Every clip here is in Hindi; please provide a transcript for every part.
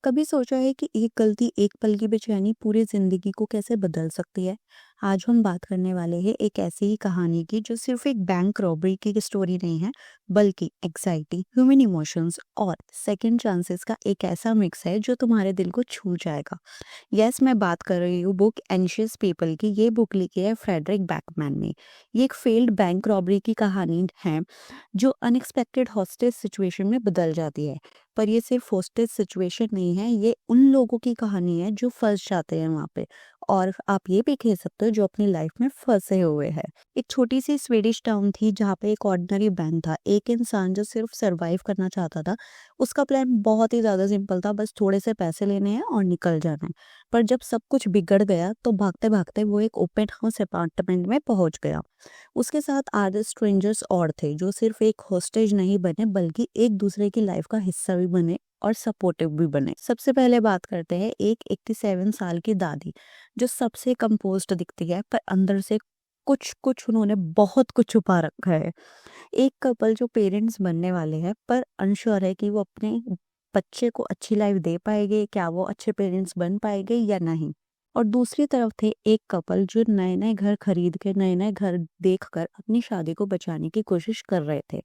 कभी सोचा है कि एक गलती, एक पल की बेचैनी पूरी जिंदगी को कैसे बदल सकती है? आज हम बात करने वाले हैं एक ऐसी ही कहानी की जो सिर्फ एक बैंक रॉबरी की स्टोरी नहीं है, बल्कि एंग्जाइटी, ह्यूमन इमोशंस और सेकंड चांसेस का एक ऐसा मिक्स है जो तुम्हारे दिल को छू जाएगा। यस, मैं बात कर रही हूँ बुक एंशियस पीपल की। ये बुक लिखी है फ्रेडरिक बैकमैन ने। ये एक फेल्ड बैंक रॉबरी की कहानी है जो अनएक्सपेक्टेड हॉस्टेज सिचुएशन में बदल जाती है। पर ये सिर्फ हॉस्टेज सिचुएशन नहीं है, ये उन लोगों की कहानी है जो फंस जाते हैं वहां पे। और आप ये भी कह सकते हो जो अपनी लाइफ में फंसे हुए हैं। एक छोटी सी स्वीडिश टाउन थी जहाँ पे एक ऑर्डिनरी बैंक था, एक इंसान जो सिर्फ सरवाइव करना चाहता था। उसका प्लान बहुत ही ज्यादा सिंपल था, बस थोड़े से पैसे लेने हैं और निकल जाना है। पर जब सब कुछ बिगड़ गया तो भागते भागते वो एक ओपन हाउस अपार्टमेंट में पहुंच गया। उसके साथ आधे स्ट्रेंजर्स और थे जो सिर्फ एक होस्टेज नहीं बने बल्कि एक दूसरे की लाइफ का हिस्सा भी बने और सपोर्टिव भी बने। सबसे पहले बात करते हैं एक 87 साल की दादी जो सबसे कंपोज्ड दिखती है, पर अंदर से कुछ कुछ उन्होंने बहुत कुछ छुपा रखा है। एक कपल जो पेरेंट्स बनने वाले हैं पर अनश्योर है कि वो अपने बच्चे को अच्छी लाइफ दे पाएंगे, क्या वो अच्छे पेरेंट्स बन पाएंगे या नहीं। और दूसरी तरफ थे एक कपल जो नए नए घर खरीद के, नए नए घर देखकर अपनी शादी को बचाने की कोशिश कर रहे थे।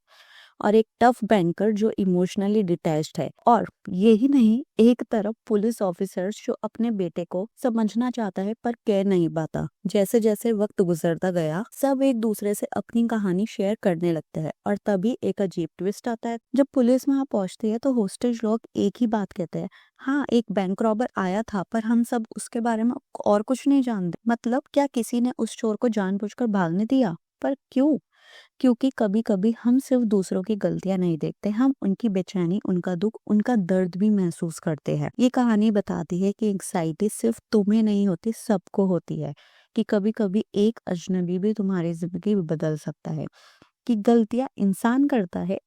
और एक टफ बैंकर जो इमोशनली डिटैच्ड है। और यही नहीं, एक तरफ पुलिस ऑफिसर्स जो अपने बेटे को समझना चाहता है पर कह नहीं पाता। जैसे जैसे वक्त गुजरता गया सब एक दूसरे से अपनी कहानी शेयर करने लगते हैं। और तभी एक अजीब ट्विस्ट आता है। जब पुलिस वहां पहुंचती है तो होस्टेज लोग एक ही बात कहते हैं, हाँ एक बैंक रॉबर आया था पर हम सब उसके बारे में और कुछ नहीं जानते। मतलब क्या किसी ने उस चोर को जानबूझकर भागने दिया? पर क्यों? क्योंकि कभी कभी हम सिर्फ दूसरों की गलतियां नहीं देखते, हम उनकी बेचैनी, उनका दुख, उनका दर्द भी महसूस करते हैं। ये कहानी बताती है कि एंग्जाइटी सिर्फ तुम्हें नहीं होती, सबको होती है। कि कभी कभी एक अजनबी भी तुम्हारी जिंदगी बदल सकता है। कि गलतियां इंसान करता है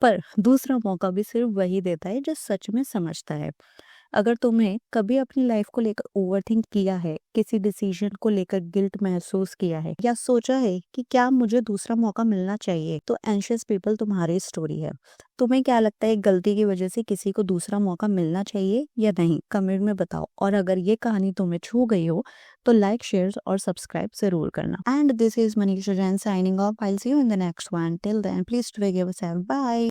पर दूसरा मौका भी सिर्फ वही देता है जो सच में समझता है। अगर तुम्हें कभी अपनी लाइफ को लेकर ओवरथिंक किया है, किसी डिसीजन को लेकर गिल्ट महसूस किया है या सोचा है कि क्या मुझे दूसरा मौका मिलना चाहिए, तो एंशियस पीपल तुम्हारी स्टोरी है। तुम्हें क्या लगता है, गलती की वजह से किसी को दूसरा मौका मिलना चाहिए या नहीं? कमेंट में बताओ। और अगर ये कहानी तुम्हें छू गई हो तो लाइक, शेयर और सब्सक्राइब जरूर करना। And this is Manisha Jain signing off. I will see you in the next one. Till then please take care of yourself. Bye.